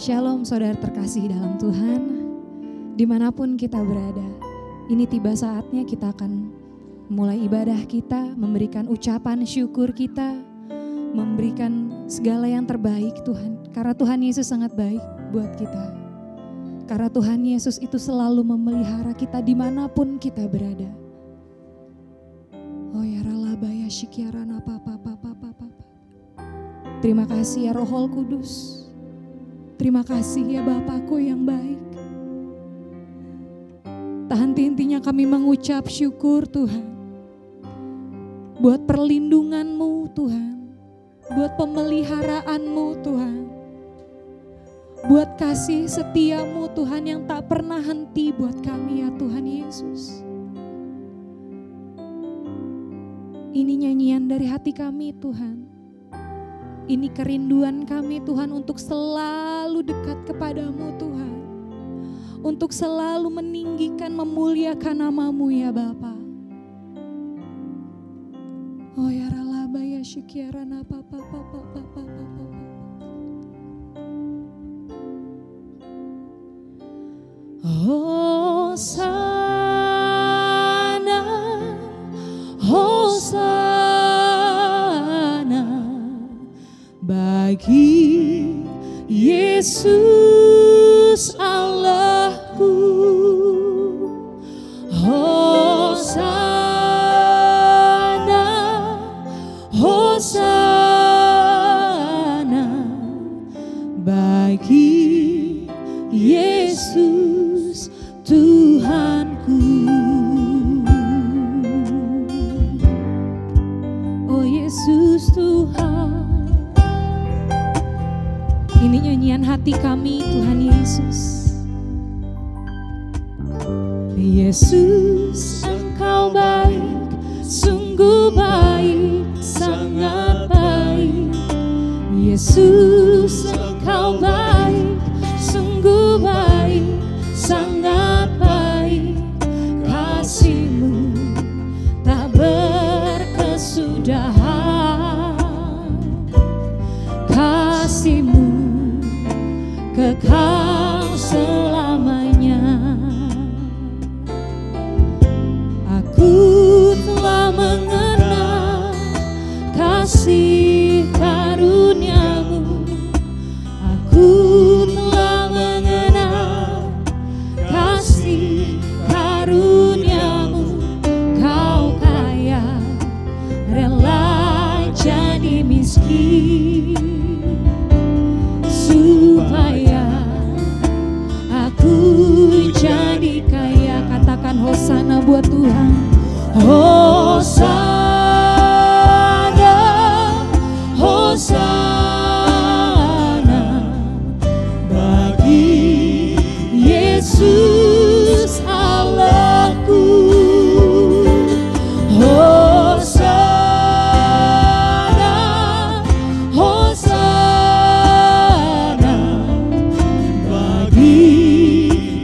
Shalom saudara terkasih dalam Tuhan, dimanapun kita berada, ini tiba saatnya kita akan mulai ibadah kita, memberikan ucapan syukur kita, memberikan segala yang terbaik Tuhan. Karena Tuhan Yesus sangat baik buat kita. Karena Tuhan Yesus itu selalu memelihara kita dimanapun kita berada. Oh ya ralabaya syikiarana papa. Terima kasih ya Roh Kudus. Terima kasih ya Bapakku yang baik. Tak henti-hentinya kami mengucap syukur Tuhan. Buat perlindungan-Mu Tuhan. Buat pemeliharaanmu Tuhan. Buat kasih setiamu Tuhan yang tak pernah henti buat kami ya Tuhan Yesus. Ini nyanyian dari hati kami Tuhan. Ini kerinduan kami Tuhan untuk selalu dekat kepadamu Tuhan. Untuk selalu meninggikan, memuliakan nama-Mu ya Bapa. Oh ya ralabaya syikiarana papa. Hosana, Hosana bagi Yesus Allahku. Hosana, Hosana bagi Yesus Tuhanku. Oh Yesus Tuhan. Ini nyanyian hati kami Tuhan Yesus. Yesus Engkau baik, sungguh baik, sangat baik. Yesus Engkau baik, sungguh baik, sangat baik. Kasih-Mu tak berkesudahan. Kasih-Mu kekal selamanya. Aku telah mengenal kasih karunia-Mu. Aku telah mengenal kasih karunia-Mu. Kau kaya, rela jadi miskin supaya aku jadi kaya. Katakan hosana buat Tuhan. Hosana, Hosana bagi Yesus Allahku. Hosana, Hosana bagi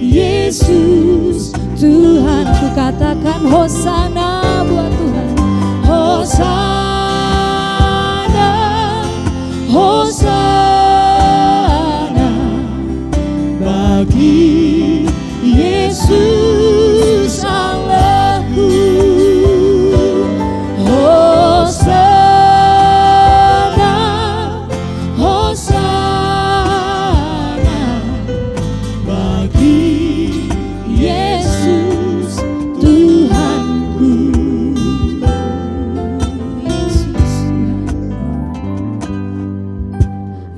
Yesus Tuhanku. Katakan hosana buat Tuhan. Hosana, Hosana bagi Yesus Allahku. Hosana, Hosana bagi Yesus Tuhanku.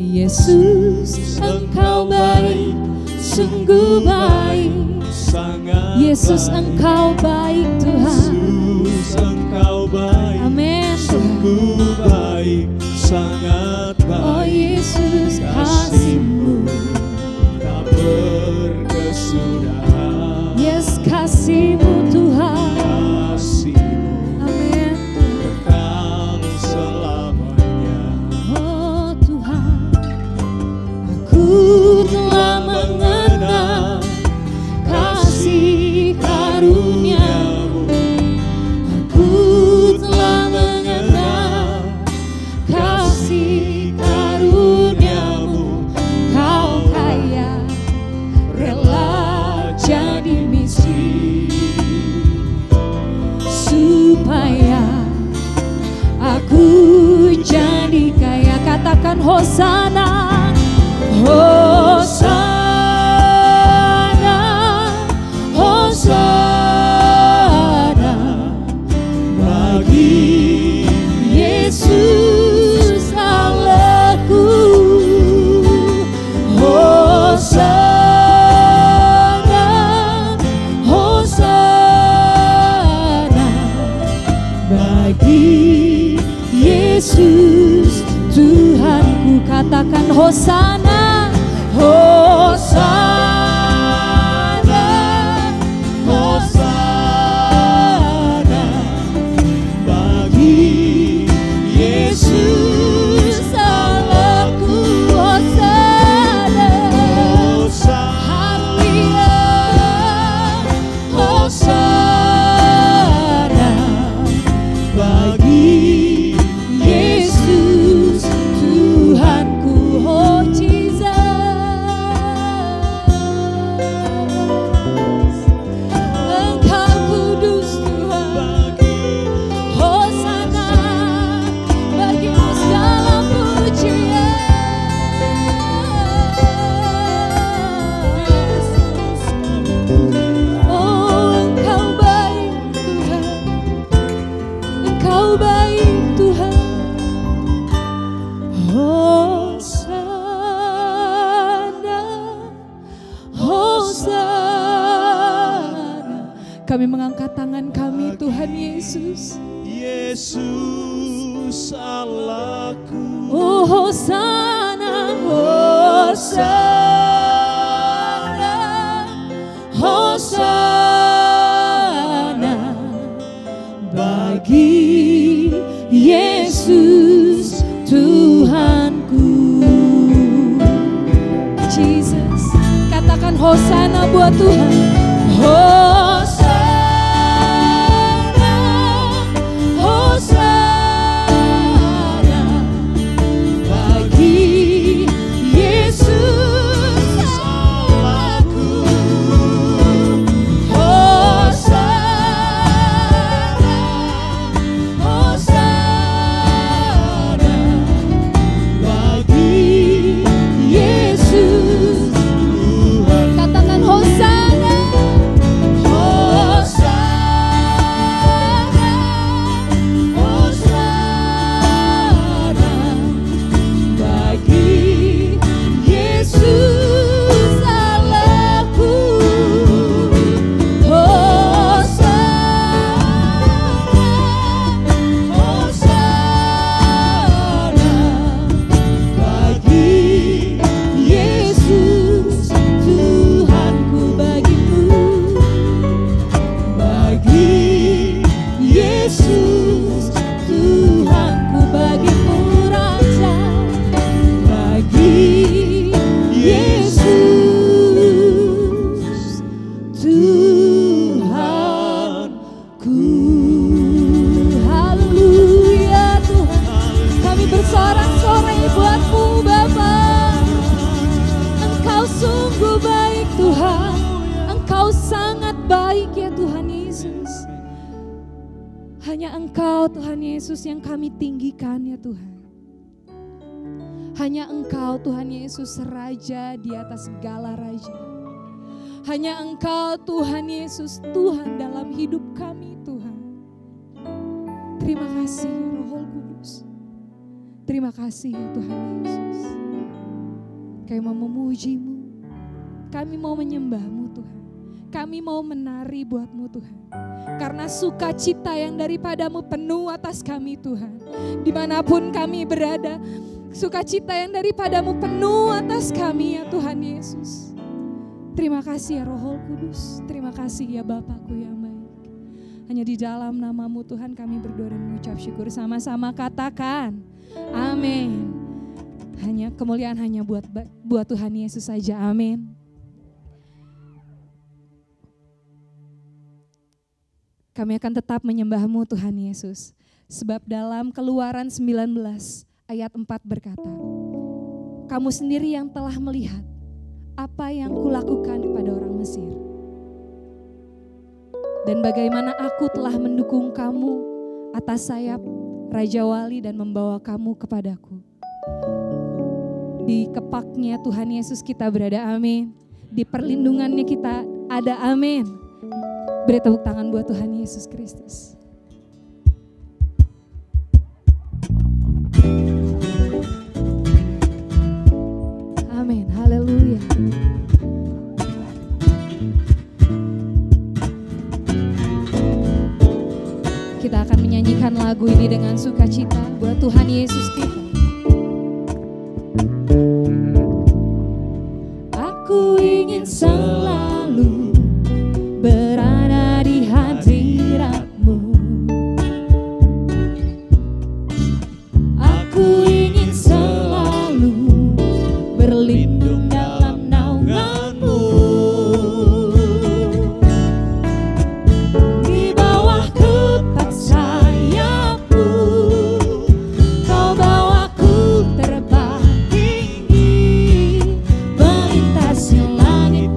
Yesus Engkau baik, sungguh baik, sangat Yesus baik. Engkau baik Tuhan. Yesus Engkau baik, Amin sungguh baik, sangat baik. Oh Yesus kasih-Mu tak berkesudahan. Yes kasih-Mu Tuhan. Kasih-Mu Amin kekal selamanya. Oh Tuhan, aku telah mengenal kasih karunia-Mu. Aku telah mengenal kasih karunia-Mu. Kami mengangkat tangan kami Tuhan Yesus. Yesus Allahku. Oh Hosana, Hosana, Hosana bagi Yesus Tuhanku. Jesus, katakan Hosana buat Tuhan. Hosana, Hosana bagi Yesus Allahku. Hosana, Hosana bagi Yesus Tuhan. Katakan Hosana, Hosana, Hosana bagi Yesus Allahku. Hosana, Hosana bagi Yesus Tuhanku, bagimu, bagi Yesus Tuhanku, bagimu Raja, bagi Yesus Tuhanku. Haleluya Tuhan, kami bersorak-sorai buat-Mu Bapa. Engkau sungguh baik Tuhan, Engkau sangat baik ya Tuhan Yesus. Hanya Engkau Tuhan Yesus yang kami tinggikan ya Tuhan. Hanya Engkau Tuhan Yesus Raja di atas segala raja. Hanya Engkau Tuhan Yesus Tuhan dalam hidup kami Tuhan. Terima kasih ya Roh Kudus. Terima kasih ya Tuhan Yesus. Kami mau memuji-Mu. Kami mau menyembah-Mu Tuhan. Kami mau menari buat-Mu Tuhan. Karena sukacita yang daripadamu penuh atas kami Tuhan. Dimanapun kami berada, sukacita yang daripadamu penuh atas kami ya Tuhan Yesus. Terima kasih ya Roh Kudus. Terima kasih ya Bapakku yang baik. Hanya di dalam nama-Mu Tuhan kami berdoa dan mengucap syukur. Sama-sama katakan amin. Hanya kemuliaan hanya buat Tuhan Yesus saja. Amin. Kami akan tetap menyembah-Mu Tuhan Yesus. Sebab dalam Keluaran 19 ayat 4 berkata, kamu sendiri yang telah melihat apa yang kulakukan kepada orang Mesir. Dan bagaimana aku telah mendukung kamu atas sayap Raja Wali dan membawa kamu kepadaku. Di kepaknya Tuhan Yesus kita berada, amin. Di perlindungannya kita ada, amin. Beri tepuk tangan buat Tuhan Yesus Kristus. Amin, haleluya. Kita akan menyanyikan lagu ini dengan sukacita buat Tuhan Yesus kita. Aku ingin selalu berada di hadirat-Mu. Aku ingin selalu berlindung dalam naungan-Mu. Di bawah kepak sayap-Mu, Kau bawaku terbang tinggi, melintasi langit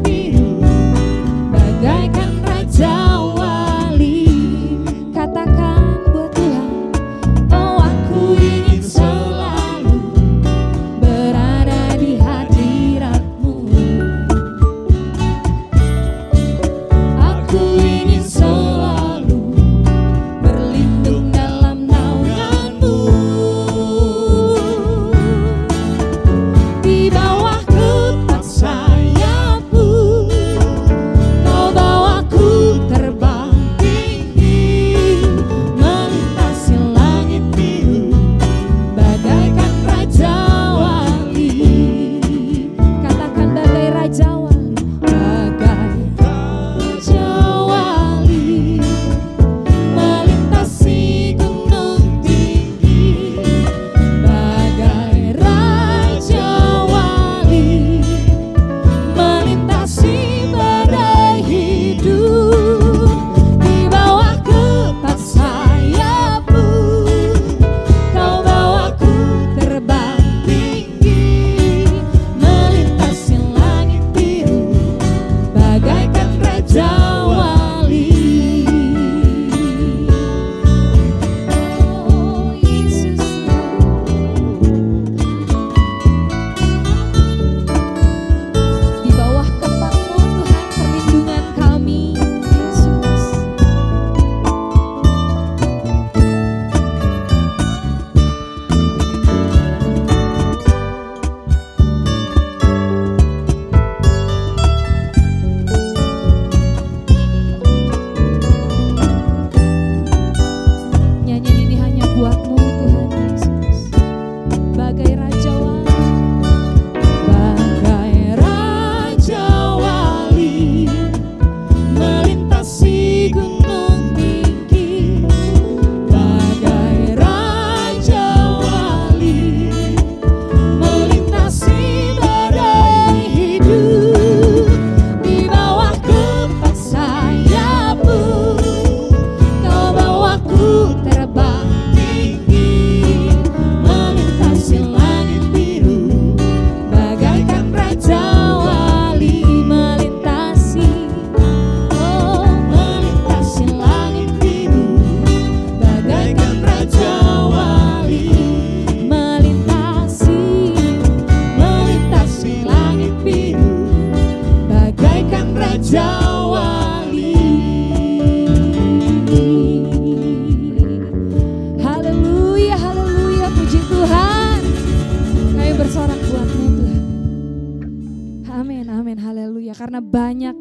haleluya. Karena banyak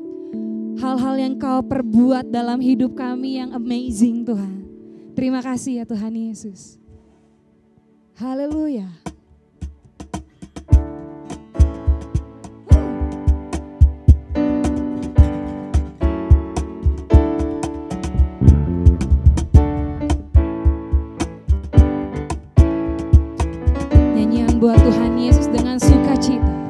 hal-hal yang Kau perbuat dalam hidup kami yang amazing Tuhan. Terima kasih ya Tuhan Yesus. Haleluya. Nyanyian buat Tuhan Yesus dengan sukacita.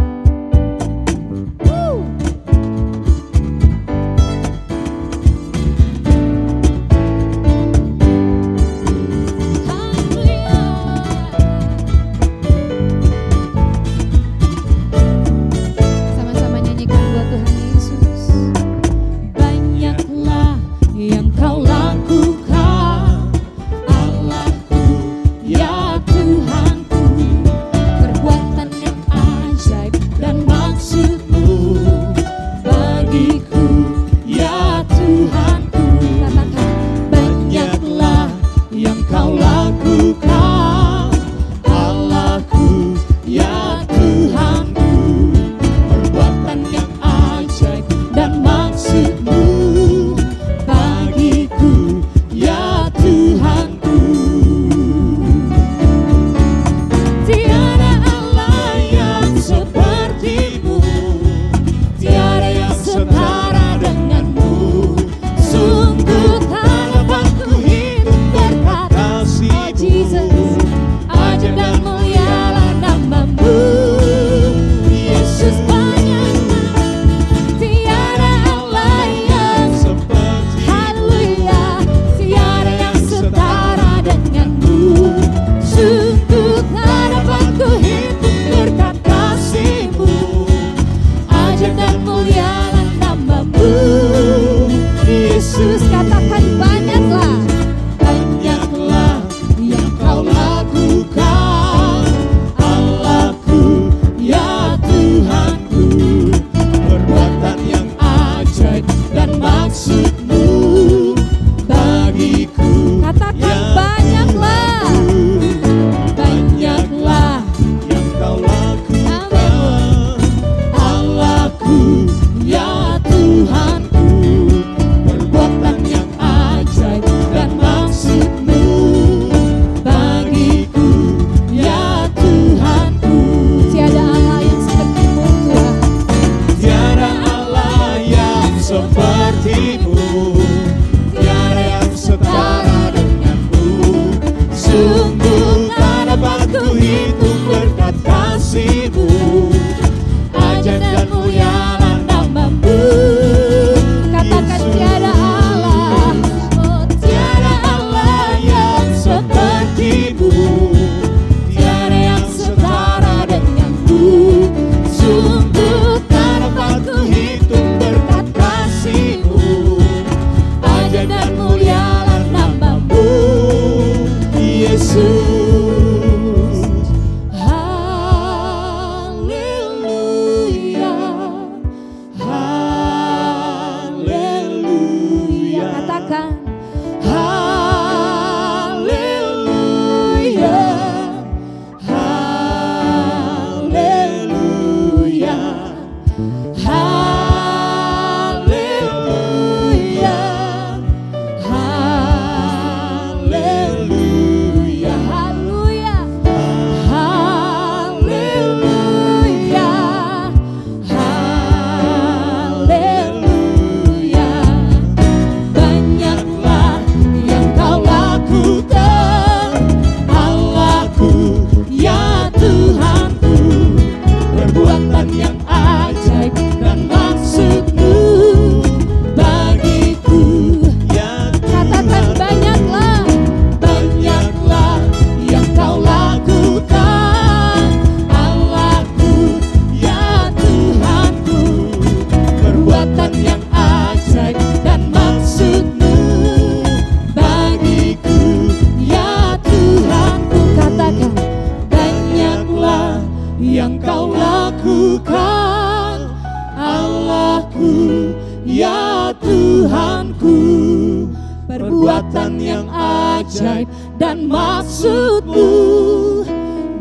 perbuatan yang ajaib dan maksud-Mu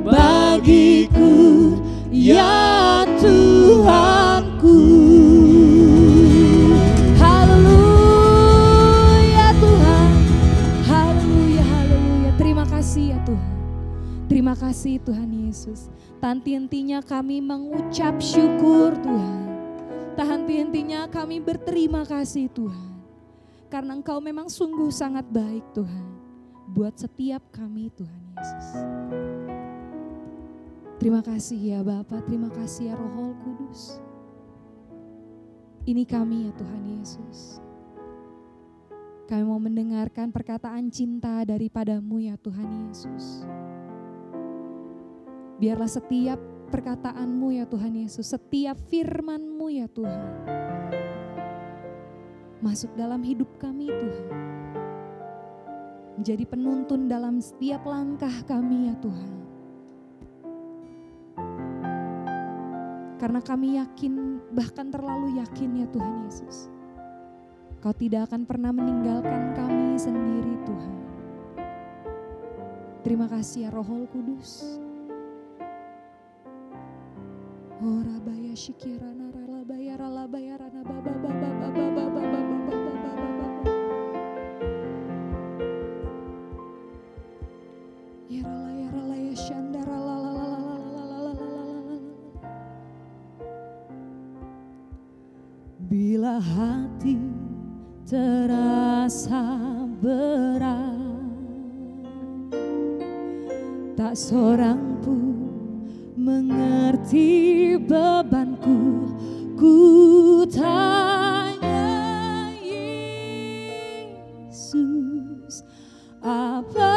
bagiku, ya Tuhanku. kasih Tuhan Yesus. Tak henti-hentinya kami mengucap syukur Tuhan. Tak henti-hentinya kami berterima kasih Tuhan. Karena Engkau memang sungguh sangat baik Tuhan. Buat setiap kami Tuhan Yesus. Terima kasih ya Bapa, terima kasih ya Roh Kudus. Ini kami ya Tuhan Yesus. Kami mau mendengarkan perkataan cinta daripada-Mu ya Tuhan Yesus. Biarlah setiap perkataan-Mu ya Tuhan Yesus, setiap firman-Mu ya Tuhan, masuk dalam hidup kami Tuhan. Menjadi penuntun dalam setiap langkah kami ya Tuhan. Karena kami yakin, bahkan terlalu yakin ya Tuhan Yesus. Kau tidak akan pernah meninggalkan kami sendiri Tuhan. Terima kasih ya Roh Kudus. Oh rabaya syikirana ralabaya ralabaya rana baba baba baba baba baba baba. Ya ralaya syandara bila hati terasa berat, tak seorang pun mengerti bebanku. Ku tanya Yesus, apa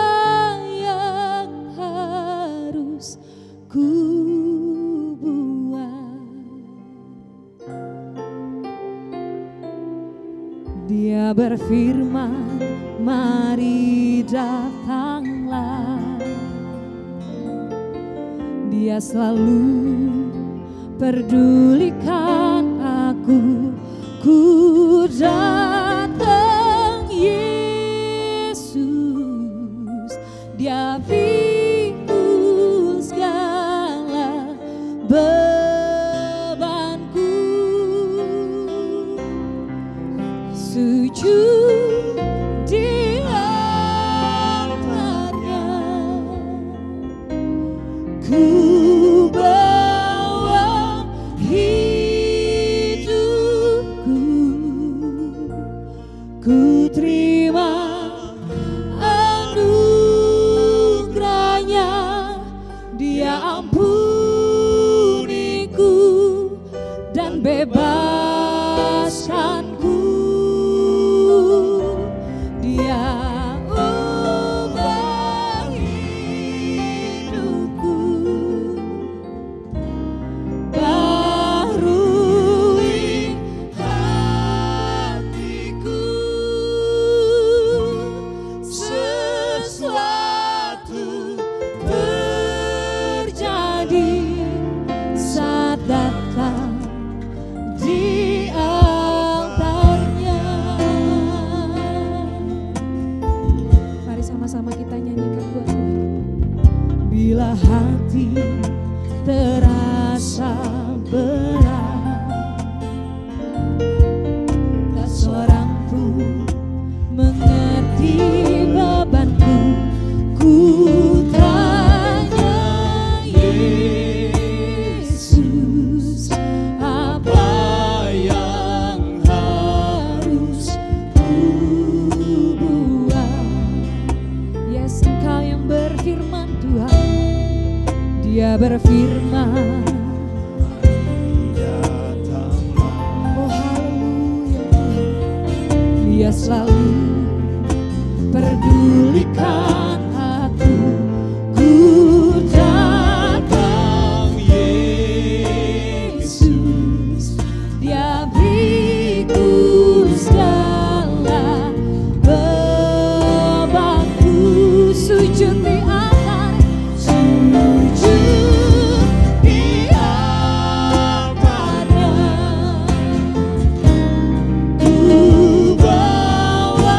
yang harus ku Dia berfirman, mari datanglah. Dia selalu pedulikan aku. Ku datang Yesus, Dia pikul segala bebanku. Sujud di altarnya, ku bawa hidupku, ku terima anugerahnya. Dia ampuniku dan bebaskanku. Sama-sama kita nyanyikan buat Tuhan. Bila hati terasa berat, tak seorang pun mengerti bebanku. Ku tanya Yesus, apa yang harus ku buat? Yes, Engkau yang berfirman Tuhan. Dia berfirman, oh haleluya. Dia selalu pedulikan aku. Ku datang Yesus, Dia pikul segala bebanku. Sujud di altar, sujud di altarnya, ku bawa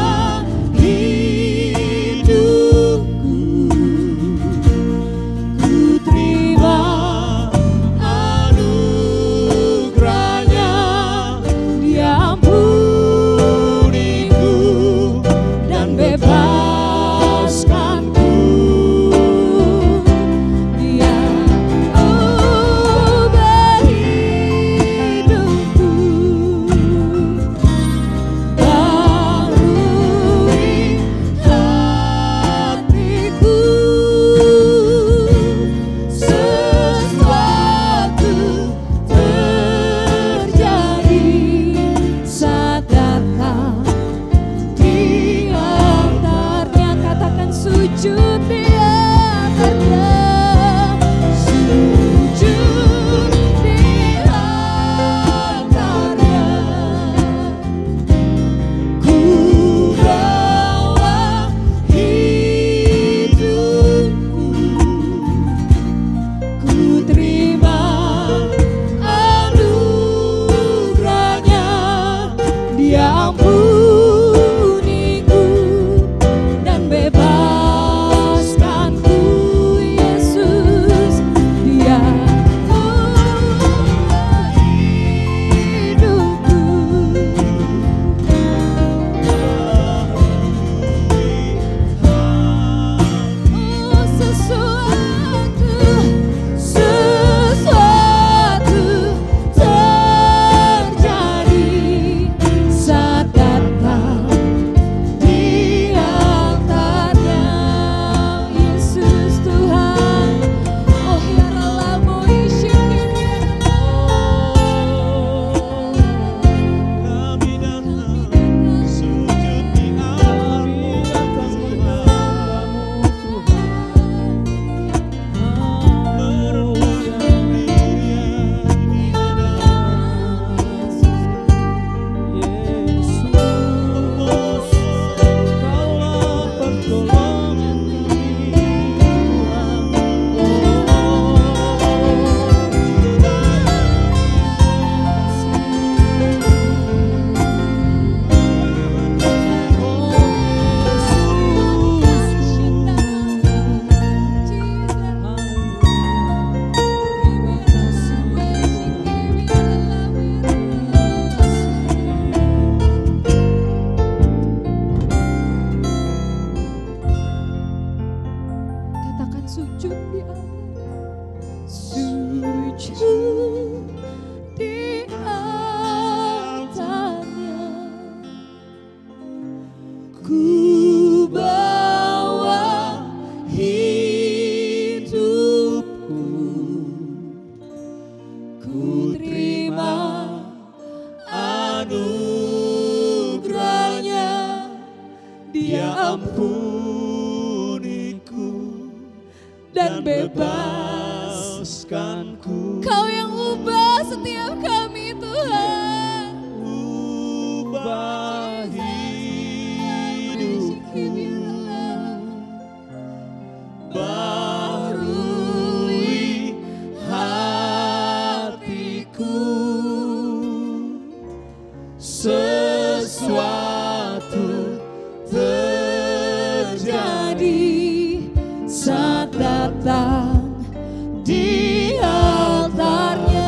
ampuniku dan bebaskanku. Kau yang ubah setiap kami Tuhan. Ubah hidupku, barui hatiku, sesuatu terjadi saat datang di altarnya.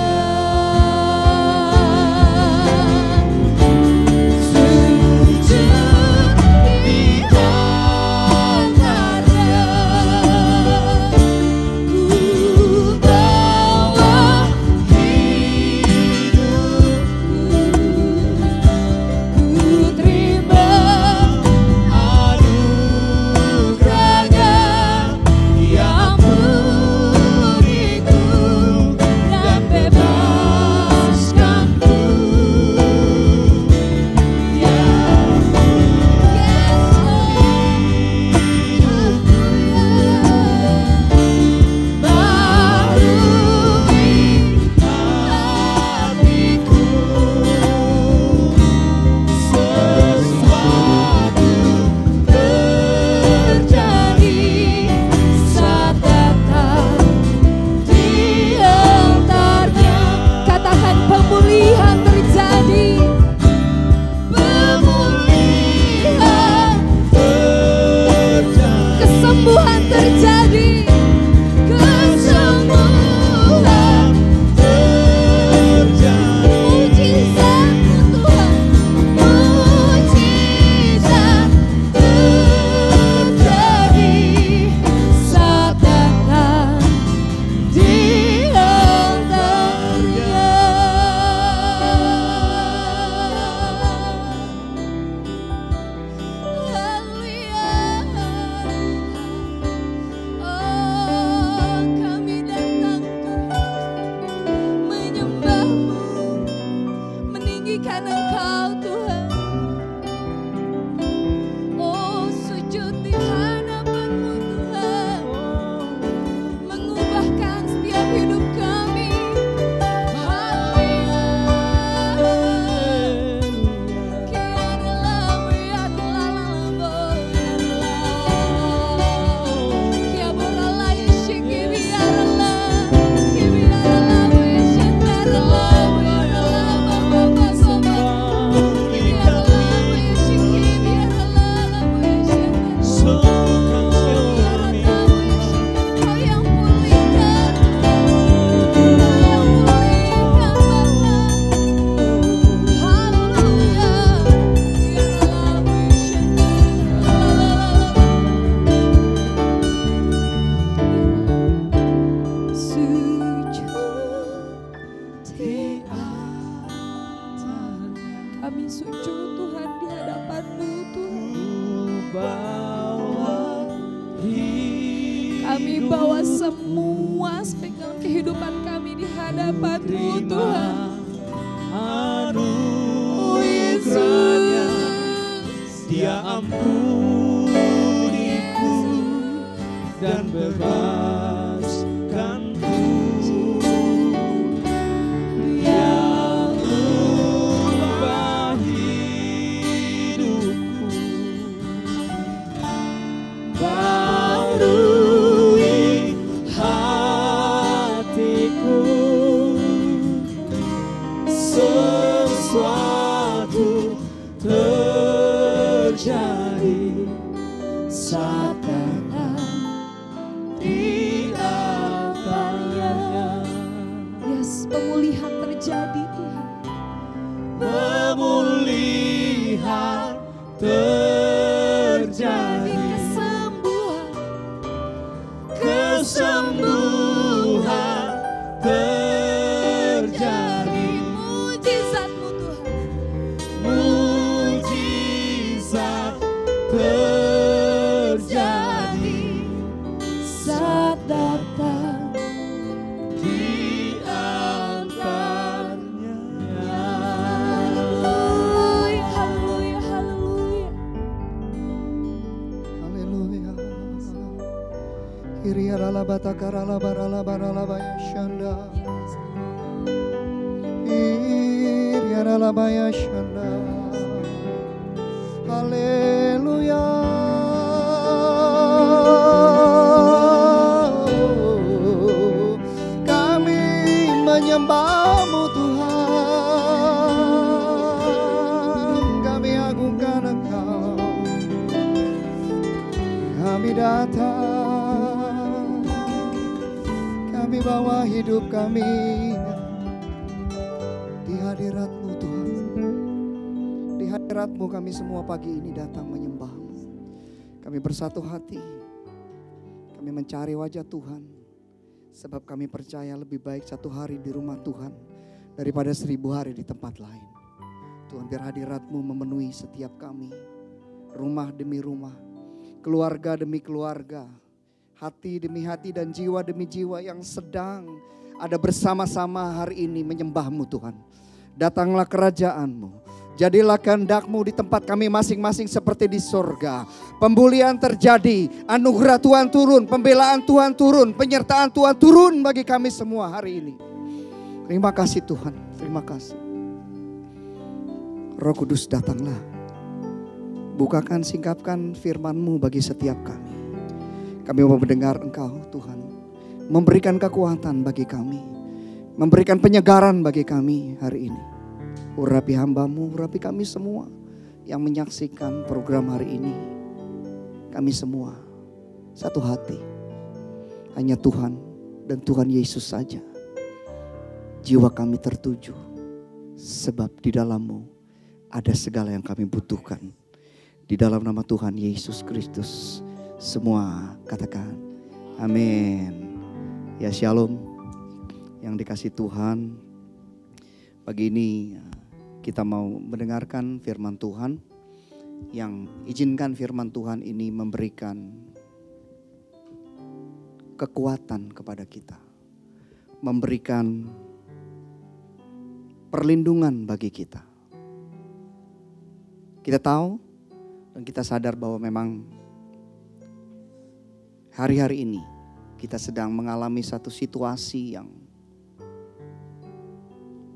Haleluya. Kami menyembah-Mu Tuhan, kami agungkan Engkau. Kami datang, kami bawa hidup kami di hadirat-Mu Tuhan. Di hadirat-Mu kami semua pagi ini datang menyembah-Mu. Kami bersatu hati, kami mencari wajah Tuhan. Sebab kami percaya lebih baik satu hari di rumah Tuhan daripada 1000 hari di tempat lain. Tuhan, biar hadirat-Mu memenuhi setiap kami, rumah demi rumah, keluarga demi keluarga, hati demi hati dan jiwa demi jiwa yang sedang ada bersama-sama hari ini menyembah-Mu Tuhan. Datanglah kerajaan-Mu. Jadilah kehendak-Mu di tempat kami masing-masing seperti di surga. Pembulian terjadi, anugerah Tuhan turun, pembelaan Tuhan turun, penyertaan Tuhan turun bagi kami semua hari ini. Terima kasih Tuhan, terima kasih. Roh Kudus datanglah. Bukakan, singkapkan firman-Mu bagi setiap kami. Kami mau mendengar Engkau Tuhan. Memberikan kekuatan bagi kami. Memberikan penyegaran bagi kami hari ini. Urapi hamba-Mu, urapi kami semua yang menyaksikan program hari ini. Kami semua satu hati. Hanya Tuhan dan Tuhan Yesus saja. Jiwa kami tertuju. Sebab di dalam-Mu ada segala yang kami butuhkan. Di dalam nama Tuhan Yesus Kristus. Semua katakan amin. Ya shalom. Yang dikasih Tuhan. Pagi ini kita mau mendengarkan firman Tuhan, yang izinkan firman Tuhan ini memberikan kekuatan kepada kita, memberikan perlindungan bagi kita. Kita tahu dan kita sadar bahwa memang hari-hari ini kita sedang mengalami satu situasi yang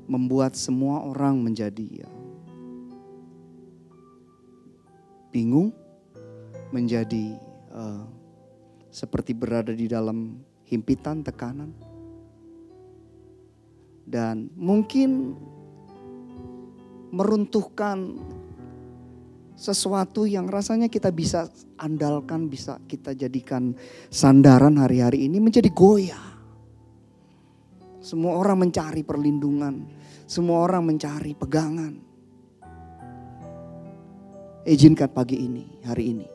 membuat semua orang menjadi bingung, menjadi seperti berada di dalam himpitan, tekanan. Dan mungkin meruntuhkan sesuatu yang rasanya kita bisa andalkan, bisa kita jadikan sandaran hari-hari ini menjadi goyah. Semua orang mencari perlindungan, semua orang mencari pegangan. Izinkan pagi ini, hari ini.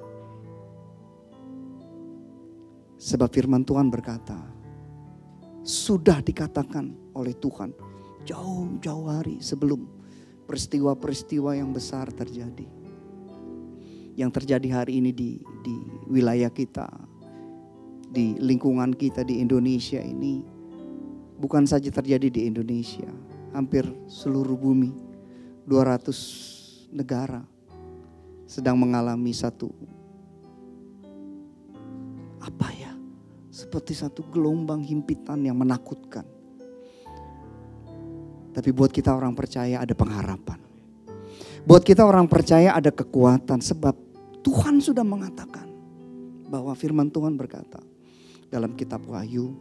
Sebab firman Tuhan berkata, sudah dikatakan oleh Tuhan jauh-jauh hari sebelum peristiwa-peristiwa yang besar terjadi. Yang terjadi hari ini di wilayah kita, di lingkungan kita di Indonesia ini. Bukan saja terjadi di Indonesia, hampir seluruh bumi, 200 negara sedang mengalami satu, seperti satu gelombang himpitan yang menakutkan. Tapi buat kita orang percaya ada pengharapan. Buat kita orang percaya ada kekuatan, sebab Tuhan sudah mengatakan bahwa firman Tuhan berkata dalam kitab Wahyu.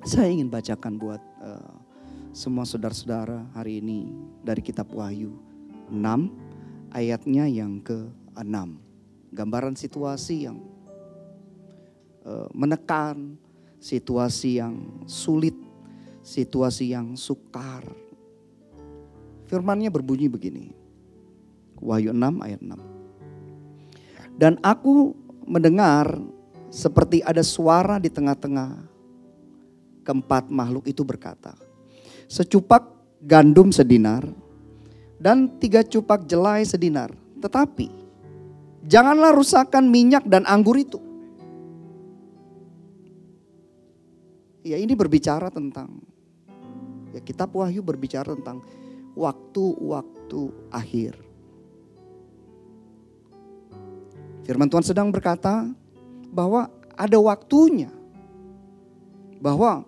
Saya ingin bacakan buat semua saudara-saudara hari ini dari kitab Wahyu 6 ayatnya yang ke-6. Gambaran situasi yang menekan, situasi yang sulit, situasi yang sukar. Firman-Nya berbunyi begini. Wahyu 6 ayat 6. Dan aku mendengar seperti ada suara di tengah-tengah keempat makhluk itu berkata, secupak gandum sedinar dan 3 cupak jelai sedinar. Tetapi janganlah rusakkan minyak dan anggur itu. Ya, ini berbicara tentang, ya, kitab Wahyu berbicara tentang waktu-waktu akhir. Firman Tuhan sedang berkata bahwa ada waktunya bahwa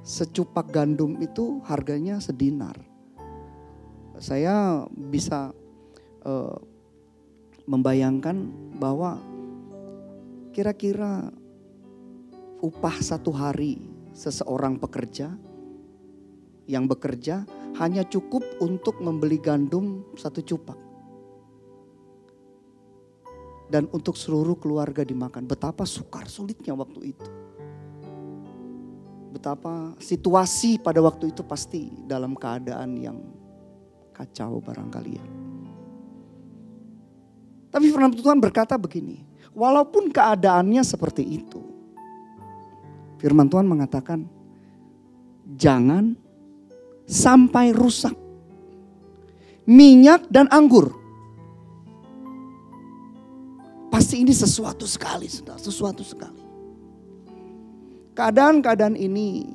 secupak gandum itu harganya sedinar. Saya bisa membayangkan bahwa kira-kira upah satu hari seseorang pekerja yang bekerja hanya cukup untuk membeli gandum satu cupak. Dan untuk seluruh keluarga dimakan. Betapa sukar sulitnya waktu itu. Betapa situasi pada waktu itu pasti dalam keadaan yang kacau barangkali ya. Tapi firman Tuhan berkata begini, walaupun keadaannya seperti itu, firman Tuhan mengatakan, jangan sampai rusak minyak dan anggur. Pasti ini sesuatu sekali, sesuatu sekali. Keadaan-keadaan ini,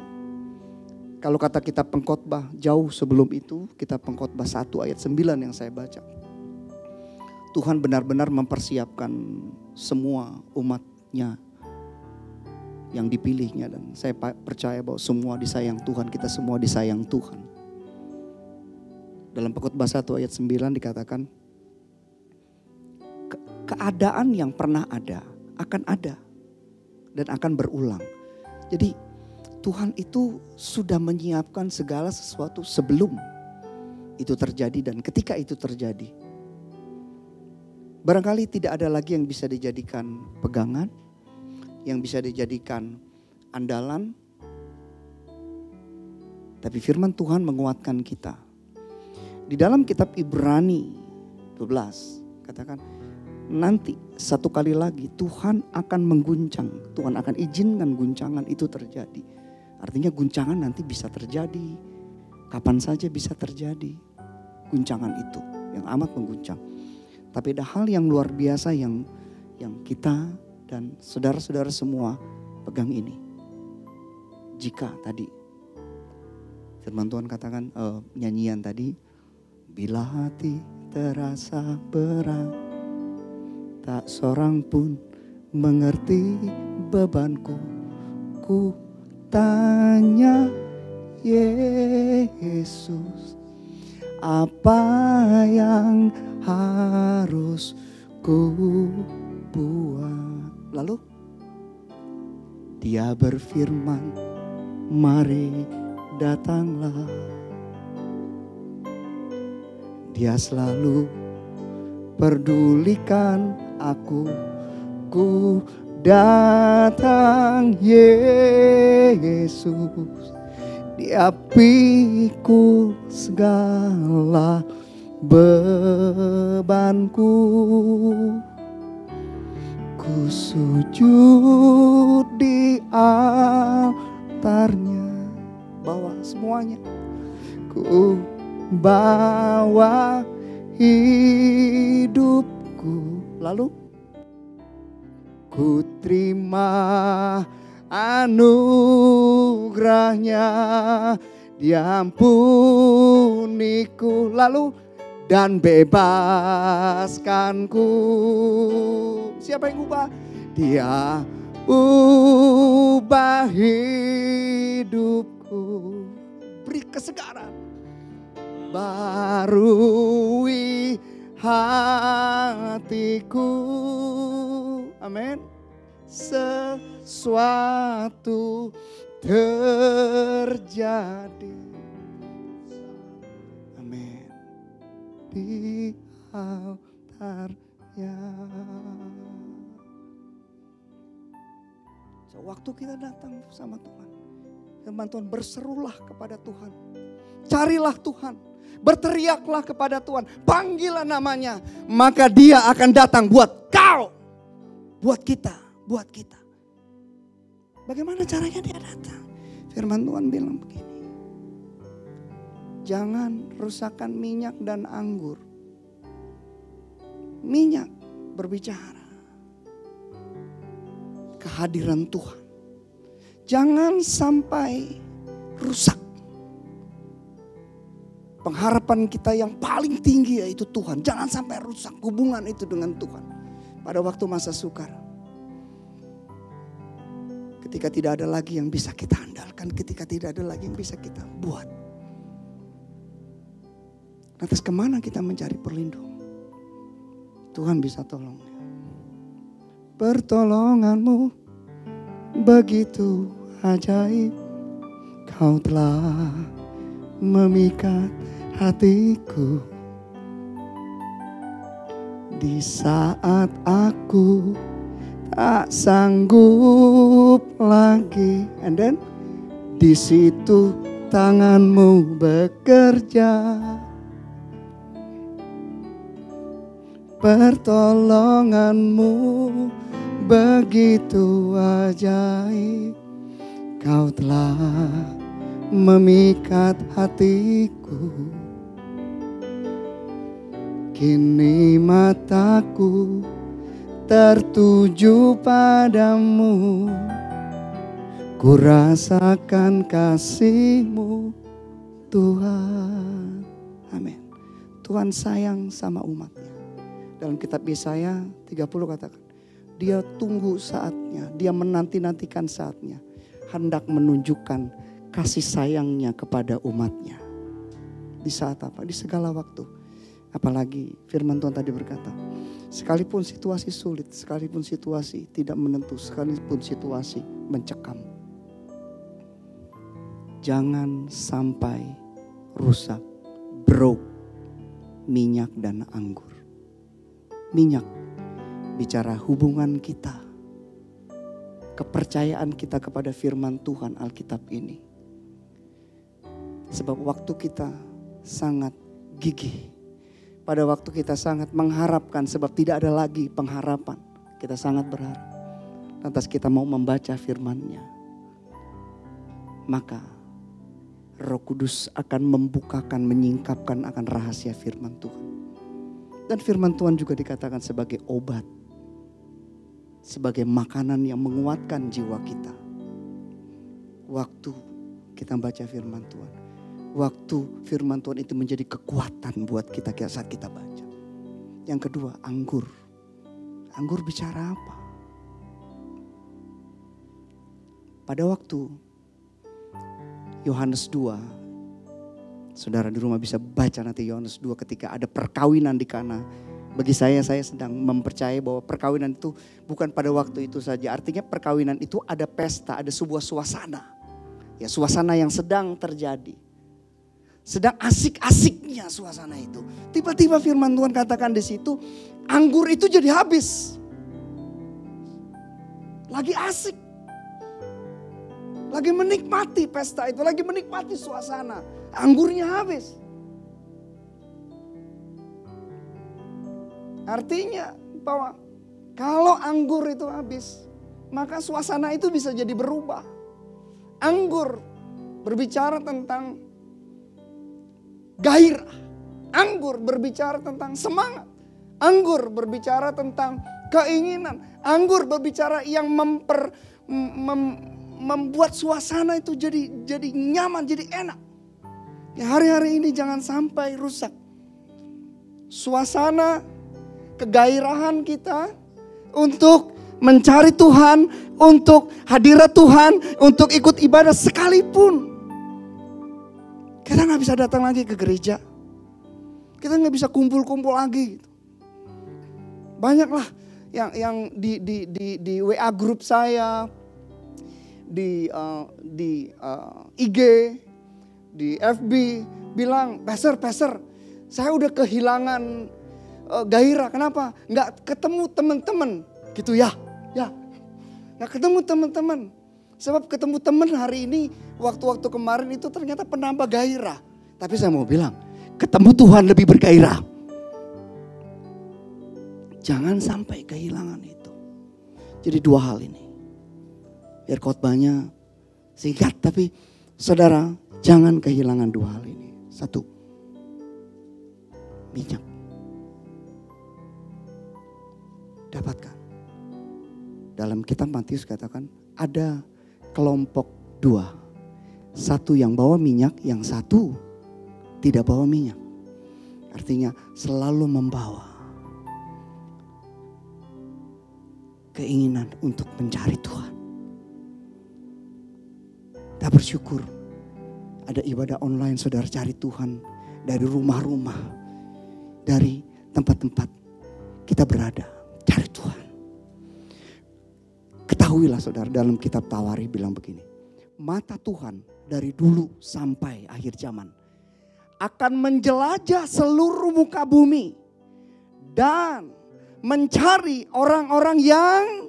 kalau kata kitab Pengkhotbah, jauh sebelum itu, kitab Pengkhotbah 1 ayat 9 yang saya baca. Tuhan benar-benar mempersiapkan semua umatnya yang dipilihnya. Dan saya percaya bahwa semua disayang Tuhan, kita semua disayang Tuhan. Dalam Pengkhotbah 1 ayat 9 dikatakan, keadaan yang pernah ada akan ada dan akan berulang. Jadi Tuhan itu sudah menyiapkan segala sesuatu sebelum itu terjadi dan ketika itu terjadi. Barangkali tidak ada lagi yang bisa dijadikan pegangan, yang bisa dijadikan andalan. Tapi firman Tuhan menguatkan kita. Di dalam kitab Ibrani 12 katakan, nanti satu kali lagi Tuhan akan mengguncang. Tuhan akan izinkan guncangan itu terjadi. Artinya guncangan nanti bisa terjadi. Kapan saja bisa terjadi guncangan itu yang amat mengguncang. Tapi ada hal yang luar biasa yang kita dan saudara-saudara semua pegang ini. Jika tadi firman Tuhan katakan nyanyian tadi, bila hati terasa berat, tak seorang pun mengerti bebanku. Ku tanya Yesus, apa yang harus ku buat? Lalu Dia berfirman, mari datanglah. Dia selalu pedulikan aku, ku datang Yesus. Dia pikul segala bebanku. Ku sujud di altarnya. Bawa semuanya. Ku bawa hidupku. Lalu ku terima anugerahnya, diampuniku lalu dan bebaskanku. Siapa yang ubah? Dia ubah hidupku, beri kesegaran, barui hatiku. Amin. Sesuatu terjadi. Amin. Di altarnya. Waktu kita datang sama Tuhan, firman Tuhan, berserulah kepada Tuhan. Carilah Tuhan. Berteriaklah kepada Tuhan. Panggillah namanya. Maka Dia akan datang buat kau. Buat kita. Buat kita. Bagaimana caranya Dia datang? Firman Tuhan bilang begini. Jangan rusakkan minyak dan anggur. Minyak berbicara. Kehadiran Tuhan. Jangan sampai rusak. Pengharapan kita yang paling tinggi yaitu Tuhan. Jangan sampai rusak hubungan itu dengan Tuhan. Pada waktu masa sukar. Ketika tidak ada lagi yang bisa kita andalkan, ketika tidak ada lagi yang bisa kita buat. Lantas kemana kita mencari perlindungan? Tuhan bisa tolong. Pertolonganmu begitu ajaib, kau telah memikat hatiku. Di saat aku tak sanggup lagi, and then di situ tanganmu bekerja. Pertolonganmu begitu ajaib, kau telah memikat hatiku. Kini mataku tertuju padamu, ku rasakan kasih-Mu Tuhan. Amin. Tuhan sayang sama umatnya. Dalam kitab Yesaya 30 katakan, Dia tunggu saatnya, Dia menanti-nantikan saatnya, hendak menunjukkan kasih sayangnya kepada umatnya. Di saat apa? Di segala waktu. Apalagi firman Tuhan tadi berkata, sekalipun situasi sulit, sekalipun situasi tidak menentu, sekalipun situasi mencekam, jangan sampai rusak, broke minyak dan anggur. Minyak bicara hubungan kita, kepercayaan kita kepada firman Tuhan Alkitab ini. Sebab waktu kita sangat gigih, pada waktu kita sangat mengharapkan, sebab tidak ada lagi pengharapan, kita sangat berharap. Lantas kita mau membaca firman-Nya, maka Roh Kudus akan membukakan, menyingkapkan akan rahasia firman Tuhan. Dan firman Tuhan juga dikatakan sebagai obat, sebagai makanan yang menguatkan jiwa kita. Waktu kita baca firman Tuhan, waktu firman Tuhan itu menjadi kekuatan buat kita saat kita baca. Yang kedua, anggur. Anggur bicara apa? Pada waktu Yohanes 2, saudara di rumah bisa baca nanti Yohanes 2 ketika ada perkawinan di Kana. Bagi saya sedang mempercayai bahwa perkawinan itu bukan pada waktu itu saja. Artinya perkawinan itu ada pesta, ada sebuah suasana. Ya, suasana yang sedang terjadi. Sedang asik-asiknya suasana itu. Tiba-tiba firman Tuhan katakan di situ, anggur itu jadi habis. Lagi asik. Lagi menikmati pesta itu, lagi menikmati suasana. Anggurnya habis. Artinya bahwa kalau anggur itu habis, maka suasana itu bisa jadi berubah. Anggur berbicara tentang gairah. Anggur berbicara tentang semangat. Anggur berbicara tentang keinginan. Anggur berbicara yang membuat suasana itu jadi nyaman, jadi enak. Ya, hari-hari ini jangan sampai rusak. Suasana kegairahan kita untuk mencari Tuhan, untuk hadirat Tuhan, untuk ikut ibadah sekalipun. Kita gak bisa datang lagi ke gereja. Kita gak bisa kumpul-kumpul lagi. Banyaklah yang di WA grup saya, di IG, di FB bilang, Pastor, saya udah kehilangan gairah. Kenapa? Nggak ketemu teman-teman, gitu ya. Nggak ketemu teman-teman. Sebab ketemu teman hari ini, waktu-waktu kemarin itu ternyata penambah gairah. Tapi saya mau bilang, ketemu Tuhan lebih bergairah. Jangan sampai kehilangan itu. Jadi dua hal ini. Biar khotbahnya singkat, tapi saudara jangan kehilangan dua hal ini. Satu, minyak. Dapatkan. Dalam kitab Matius katakan ada kelompok dua. Satu yang bawa minyak, yang satu tidak bawa minyak. Artinya selalu membawa keinginan untuk mencari Tuhan. Kita bersyukur ada ibadah online, saudara, cari Tuhan dari rumah-rumah, dari tempat-tempat kita berada, cari Tuhan. Ketahuilah saudara, dalam kitab Tawarikh bilang begini, mata Tuhan dari dulu sampai akhir zaman akan menjelajah seluruh muka bumi dan mencari orang-orang yang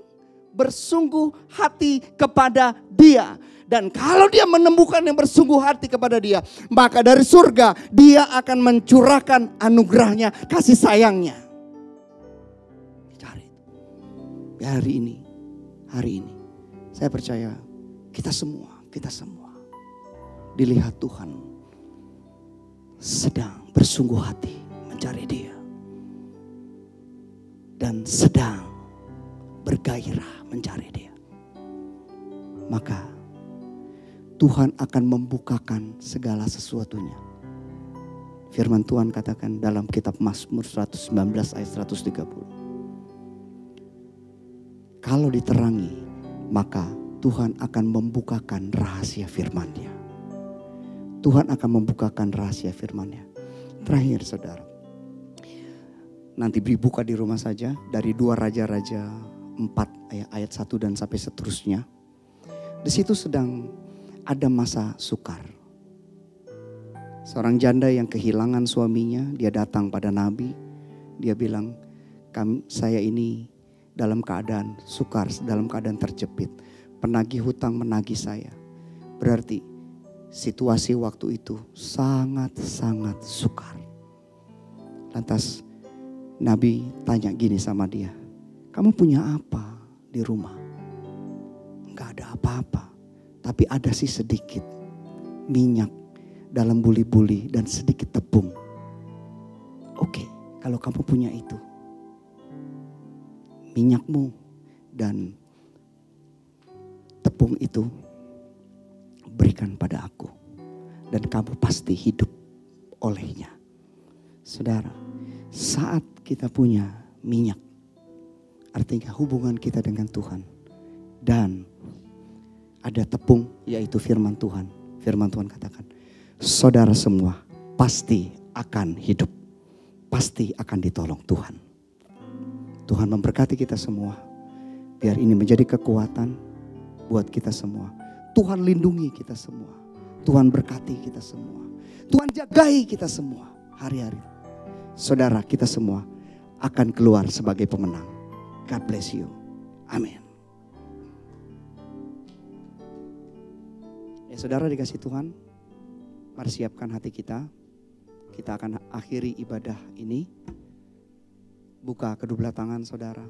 bersungguh hati kepada Dia. Dan kalau Dia menemukan yang bersungguh hati kepada Dia, maka dari surga Dia akan mencurahkan anugerahnya, kasih sayangnya. Cari. Hari ini saya percaya kita semua dilihat Tuhan sedang bersungguh hati mencari Dia dan sedang bergairah mencari Dia. Maka Tuhan akan membukakan segala sesuatunya. Firman Tuhan katakan dalam kitab Mazmur 119 ayat 130. Kalau diterangi, maka Tuhan akan membukakan rahasia firman-Nya. Tuhan akan membukakan rahasia firman-Nya. Terakhir saudara, nanti dibuka di rumah saja dari 2 Raja-Raja 4 ayat 1 dan sampai seterusnya. Di situ sedang ada masa sukar. Seorang janda yang kehilangan suaminya, dia datang pada Nabi. Dia bilang, saya ini dalam keadaan sukar, dalam keadaan terjepit. Penagih hutang menagih saya. Berarti situasi waktu itu sangat-sangat sukar. Lantas Nabi tanya gini sama dia, kamu punya apa di rumah? Enggak ada apa-apa, tapi ada sih sedikit minyak dalam buli-buli dan sedikit tepung. Oke, kalau kamu punya itu, minyakmu dan tepung itu berikan pada aku, dan kamu pasti hidup olehnya. Saudara, saat kita punya minyak, artinya hubungan kita dengan Tuhan, dan ada tepung yaitu firman Tuhan. Firman Tuhan katakan, saudara semua pasti akan hidup, pasti akan ditolong Tuhan. Tuhan memberkati kita semua. Biar ini menjadi kekuatan buat kita semua. Tuhan lindungi kita semua. Tuhan berkati kita semua. Tuhan jagai kita semua hari-hari. Saudara, kita semua akan keluar sebagai pemenang. God bless you. Amin. Ya saudara dikasih Tuhan, mari siapkan hati kita. Kita akan akhiri ibadah ini. Buka kedua belah tangan saudara.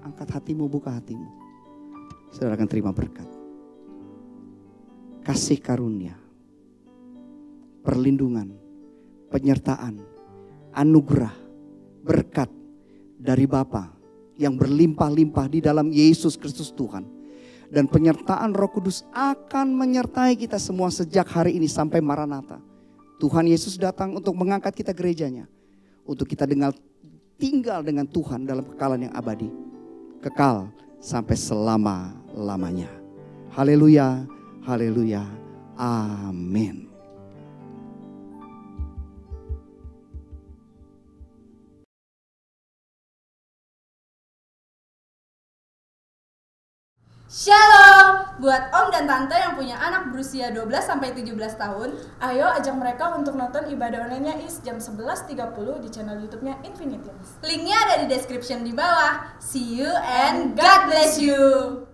Angkat hatimu, buka hatimu. Saudara akan terima berkat. Kasih karunia, perlindungan, penyertaan, anugerah, berkat dari Bapa yang berlimpah-limpah di dalam Yesus Kristus Tuhan. Dan penyertaan Roh Kudus akan menyertai kita semua sejak hari ini sampai Maranatha. Tuhan Yesus datang untuk mengangkat kita gerejanya. Untuk kita tinggal dengan Tuhan dalam kekalahan yang abadi. Kekal sampai selama-lamanya. Haleluya, haleluya, amin. Shalom! Buat om dan tante yang punya anak berusia 12-17 tahun, ayo ajak mereka untuk nonton ibadah online-nya IS jam 11.30 di channel YouTube-nya Infinity. linknya ada di description di bawah. See you and God bless you!